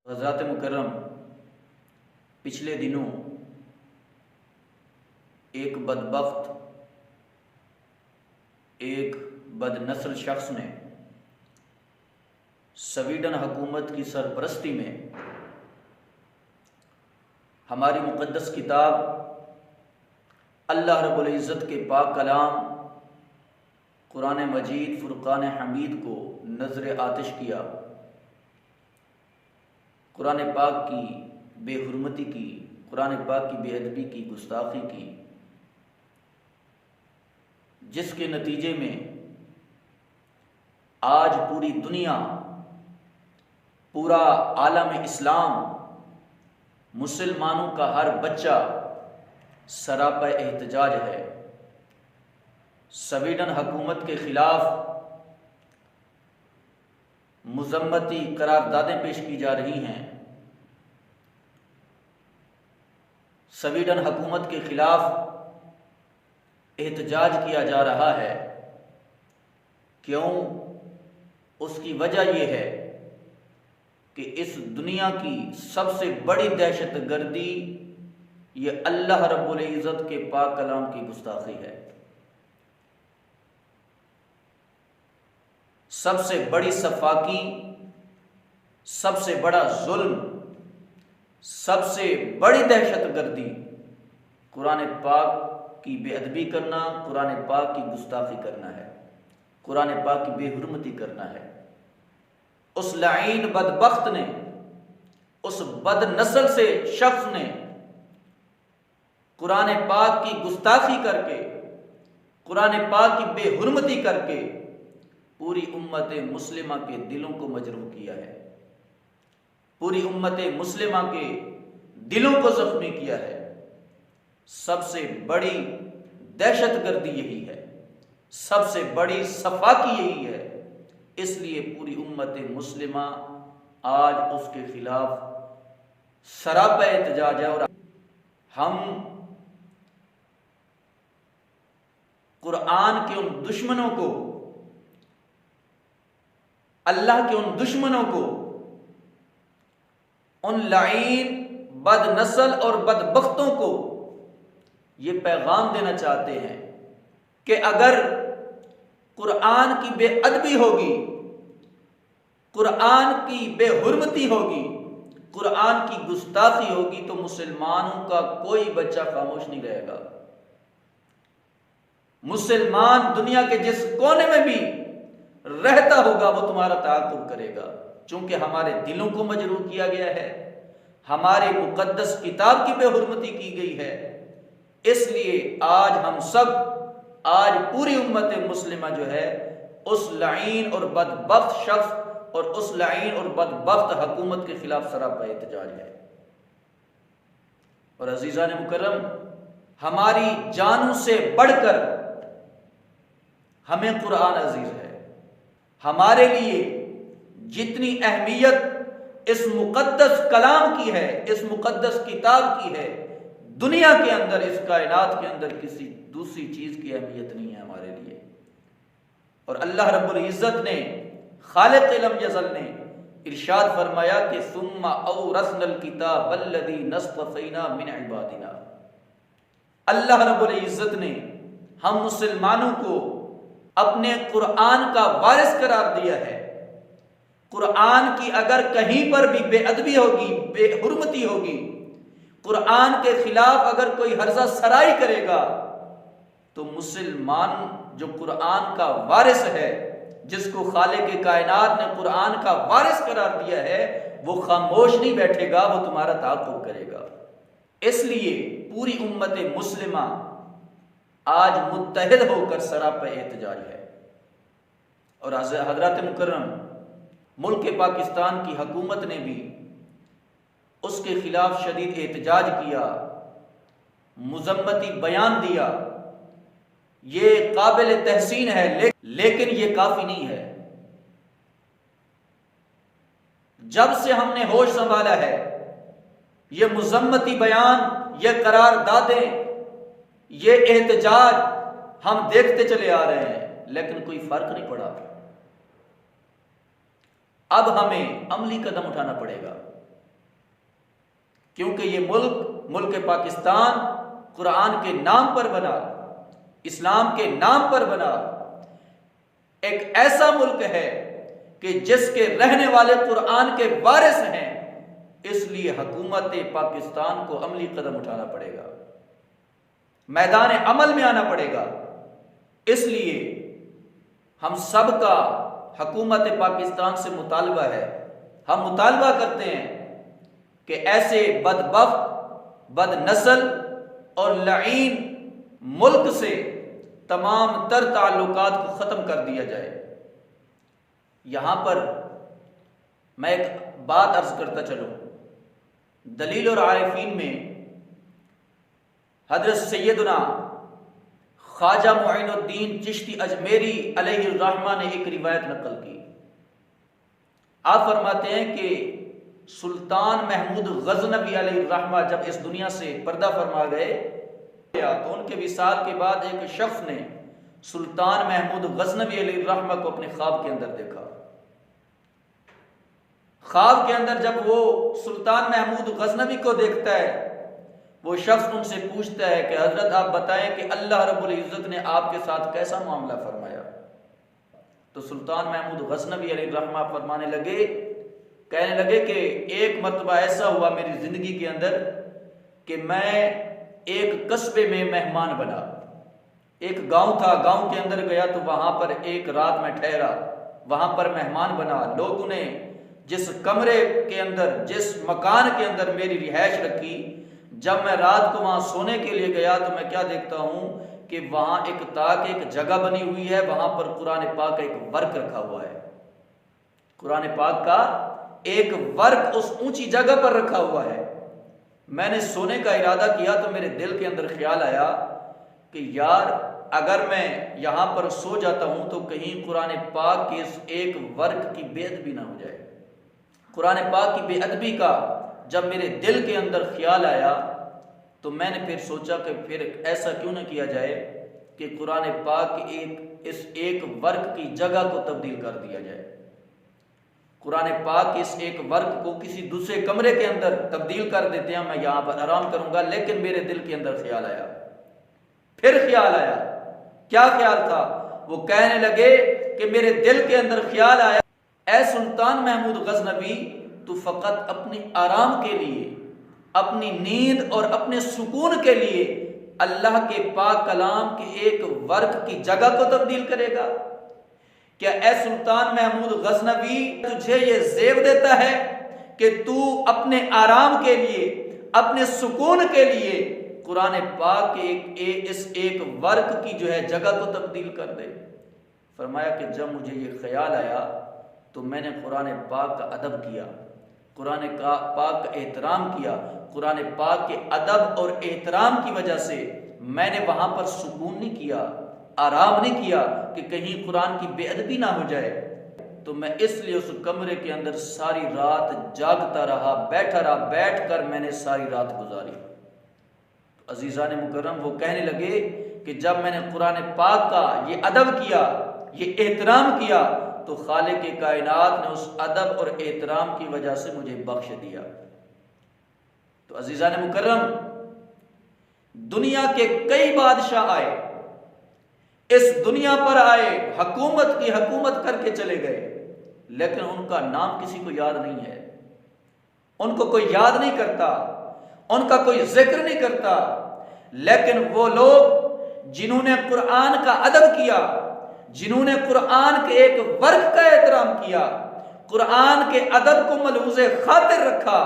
حضرات مکرم، پچھلے دنوں ایک بدبخت، ایک بد نسل شخص نے سویڈن حکومت کی سرپرستی میں ہماری مقدس کتاب اللہ رب العزت کے پاک کلام قرآن مجید فرقان حمید کو نذر آتش کیا، قرآن پاک کی بے حرمتی کی، قرآن پاک کی بے ادبی کی، گستاخی کی، جس کے نتیجے میں آج پوری دنیا، پورا عالم اسلام، مسلمانوں کا ہر بچہ سراپا احتجاج ہے۔ سویڈن حکومت کے خلاف مذمتی قراردادیں پیش کی جا رہی ہیں، سویڈن حکومت کے خلاف احتجاج کیا جا رہا ہے۔ کیوں؟ اس کی وجہ یہ ہے کہ اس دنیا کی سب سے بڑی دہشت گردی یہ اللہ رب العزت کے پاک کلام کی گستاخی ہے۔ سب سے بڑی سفاکی، سب سے بڑا ظلم، سب سے بڑی دہشت گردی قرآن پاک کی بے ادبی کرنا، قرآن پاک کی گستاخی کرنا ہے، قرآن پاک کی بے حرمتی کرنا ہے۔ اس لعین بدبخت نے، اس بد نسل سے شخص نے قرآن پاک کی گستاخی کر کے، قرآن پاک کی بے حرمتی کر کے پوری امت مسلمہ کے دلوں کو مجروح کیا ہے، پوری امت مسلمہ کے دلوں کو زخمی کیا ہے۔ سب سے بڑی دہشت گردی یہی ہے، سب سے بڑی سفاکی یہی ہے۔ اس لیے پوری امت مسلمہ آج اس کے خلاف سراپا احتجاج ہے، اور ہم قرآن کے ان دشمنوں کو، اللہ کے ان دشمنوں کو، ان لعین بد نسل اور بدبختوں کو یہ پیغام دینا چاہتے ہیں کہ اگر قرآن کی بے ادبی ہوگی، قرآن کی بے حرمتی ہوگی، قرآن کی گستاخی ہوگی تو مسلمانوں کا کوئی بچہ خاموش نہیں رہے گا۔ مسلمان دنیا کے جس کونے میں بھی رہتا ہوگا وہ تمہارا تعاقب کرے گا، چونکہ ہمارے دلوں کو مجروح کیا گیا ہے، ہماری مقدس کتاب کی بے حرمتی کی گئی ہے۔ اس لیے آج ہم سب، آج پوری امت مسلمہ جو ہے اس لعین اور بدبخت شخص اور اس لعین اور بدبخت حکومت کے خلاف سراپا احتجاج ہے۔ اور عزیزان مکرم، ہماری جانوں سے بڑھ کر ہمیں قرآن عزیز ہے۔ ہمارے لیے جتنی اہمیت اس مقدس کلام کی ہے، اس مقدس کتاب کی ہے، دنیا کے اندر، اس کائنات کے اندر کسی دوسری چیز کی اہمیت نہیں ہے ہمارے لیے۔ اور اللہ رب العزت نے، خالق لم یزل نے ارشاد فرمایا کہ ثم اورثنا الکتاب الذی نصطفینا من عبادنا۔ اللہ رب العزت نے ہم مسلمانوں کو اپنے قرآن کا وارث قرار دیا ہے۔ قرآن کی اگر کہیں پر بھی بے ادبی ہوگی، بے حرمتی ہوگی، قرآن کے خلاف اگر کوئی ہرزہ سرائی کرے گا تو مسلمان جو قرآن کا وارث ہے، جس کو خالق کائنات نے قرآن کا وارث قرار دیا ہے، وہ خاموش نہیں بیٹھے گا، وہ تمہارا تعاقب کرے گا۔ اس لیے پوری امت مسلمہ آج متحد ہو کر سراپا احتجاج ہے۔ اور حضرات مکرم، ملک پاکستان کی حکومت نے بھی اس کے خلاف شدید احتجاج کیا، مذمتی بیان دیا۔ یہ قابل تحسین ہے، لیکن یہ کافی نہیں ہے۔ جب سے ہم نے ہوش سنبھالا ہے، یہ مذمتی بیان، یہ قراردادیں، یہ احتجاج ہم دیکھتے چلے آ رہے ہیں، لیکن کوئی فرق نہیں پڑا۔ اب ہمیں عملی قدم اٹھانا پڑے گا۔ کیونکہ یہ ملک پاکستان قرآن کے نام پر بنا، اسلام کے نام پر بنا، ایک ایسا ملک ہے کہ جس کے رہنے والے قرآن کے وارث ہیں، اس لیے حکومت پاکستان کو عملی قدم اٹھانا پڑے گا، میدان عمل میں آنا پڑے گا۔ اس لیے ہم سب کا حکومت پاکستان سے مطالبہ ہے، ہم مطالبہ کرتے ہیں کہ ایسے بدبخت، بد نسل اور لعین ملک سے تمام تر تعلقات کو ختم کر دیا جائے۔ یہاں پر میں ایک بات عرض کرتا چلوں، دلیل اور عارفین میں حضرت سیدنا خواجہ معین الدین چشتی اجمیری علیہ الرحمہ نے ایک روایت نقل کی۔ آپ فرماتے ہیں کہ سلطان محمود غزنوی علیہ الرحمہ جب اس دنیا سے پردہ فرما گئے تو ان کے وصال کے بعد ایک شخص نے سلطان محمود غزنوی علیہ الرحمہ کو اپنے خواب کے اندر دیکھا۔ خواب کے اندر جب وہ سلطان محمود غزنوی کو دیکھتا ہے، وہ شخص ان سے پوچھتا ہے کہ حضرت آپ بتائیں کہ اللہ رب العزت نے آپ کے ساتھ کیسا معاملہ فرمایا؟ تو سلطان محمود غزنوی علیہ الرحمہ کہنے لگے کہ ایک مرتبہ ایسا ہوا میری زندگی کے اندر کہ میں ایک قصبے میں مہمان بنا، ایک گاؤں تھا، گاؤں کے اندر گیا تو وہاں پر ایک رات میں ٹھہرا، وہاں پر مہمان بنا، لوگوں نے جس کمرے کے اندر، جس مکان کے اندر میری رہائش رکھی، جب میں رات کو وہاں سونے کے لیے گیا تو میں کیا دیکھتا ہوں کہ وہاں ایک تاک ایک جگہ بنی ہوئی ہے، وہاں پر قرآن پاک کا ایک ورق رکھا ہوا ہے، قرآن پاک کا ایک ورق اس اونچی جگہ پر رکھا ہوا ہے۔ میں نے سونے کا ارادہ کیا تو میرے دل کے اندر خیال آیا کہ یار اگر میں یہاں پر سو جاتا ہوں تو کہیں قرآن پاک کے اس ایک ورق کی بے ادبی نہ ہو جائے۔ قرآن پاک کی بے ادبی کا جب میرے دل کے اندر خیال آیا تو میں نے پھر سوچا کہ پھر ایسا کیوں نہ کیا جائے کہ قرآن پاک کی اس ایک ورق کی جگہ کو تبدیل کر دیا جائے، قرآن پاک کے اس ایک ورق کو کسی دوسرے کمرے کے اندر تبدیل کر دیتے ہیں، میں یہاں پر آرام کروں گا۔ لیکن میرے دل کے اندر خیال آیا، پھر خیال آیا، کیا خیال تھا؟ وہ کہنے لگے کہ میرے دل کے اندر خیال آیا، اے سلطان محمود غزنوی، تو فقط اپنے آرام کے لیے، اپنی نیند اور اپنے سکون کے لیے اللہ کے پاک کلام کے ایک ورق کی جگہ کو تبدیل کرے گا؟ کیا اے سلطان محمود غزنوی تجھے یہ زیب دیتا ہے کہ تو اپنے آرام کے لیے، اپنے سکون کے لیے قرآن پاک کے اس ایک ورق کی جو ہے جگہ کو تبدیل کر دے؟ فرمایا کہ جب مجھے یہ خیال آیا تو میں نے قرآن پاک کا ادب کیا، قرآن پاک کا احترام کیا۔ قرآن پاک کے ادب اور احترام کی وجہ سے میں نے وہاں پر سکون نہیں کیا، آرام نہیں کیا کہ کہیں قرآن کی بے ادبی نہ ہو جائے، تو میں اس لیے اس کمرے کے اندر ساری رات جاگتا رہا، بیٹھا رہا، بیٹھ کر میں نے ساری رات گزاری۔ عزیزان مکرم وہ کہنے لگے کہ جب میں نے قرآن پاک کا یہ ادب کیا، یہ احترام کیا، تو خالق کائنات نے اس ادب اور احترام کی وجہ سے مجھے بخش دیا۔ تو عزیزان مکرم، دنیا کے کئی بادشاہ آئے، اس دنیا پر آئے، حکومت کر کے چلے گئے، لیکن ان کا نام کسی کو یاد نہیں ہے، ان کو کوئی یاد نہیں کرتا، ان کا کوئی ذکر نہیں کرتا۔ لیکن وہ لوگ جنہوں نے قرآن کا ادب کیا، جنہوں نے قرآن کے ایک ورق کا احترام کیا، قرآن کے ادب کو ملحوظ خاطر رکھا،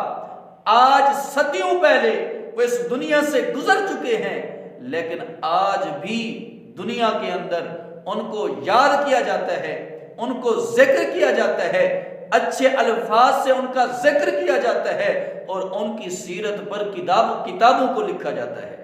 آج صدیوں پہلے وہ اس دنیا سے گزر چکے ہیں، لیکن آج بھی دنیا کے اندر ان کو یاد کیا جاتا ہے، ان کو ذکر کیا جاتا ہے، اچھے الفاظ سے ان کا ذکر کیا جاتا ہے، اور ان کی سیرت پر کتابوں کو لکھا جاتا ہے۔